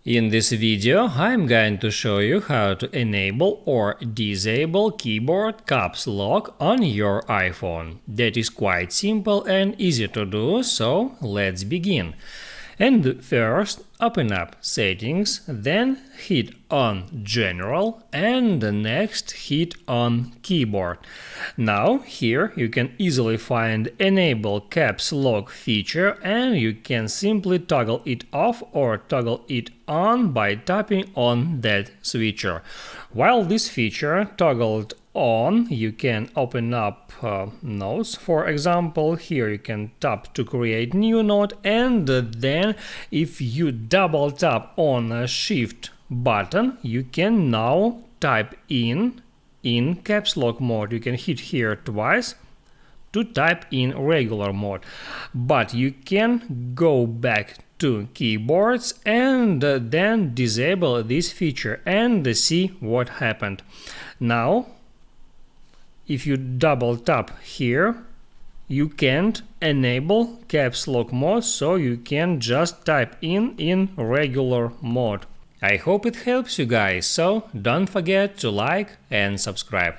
In this video, I'm going to show you how to enable or disable keyboard caps lock on your iPhone. That is quite simple and easy to do, so let's begin. And first, open up Settings, then hit on General, and next hit on Keyboard. Now, here you can easily find Enable Caps Lock feature, and you can simply toggle it off or toggle it on by tapping on that switcher. While this feature toggled on, you can open up notes. For example, here you can tap to create new note, and then if you double tap on a shift button, you can now type in caps lock mode. You can hit here twice to type in regular mode, but you can go back to keyboards and then disable this feature and see what happened. Now, if you double tap here, you can't enable caps lock mode, so you can just type in regular mode. I hope it helps you guys, so don't forget to like and subscribe.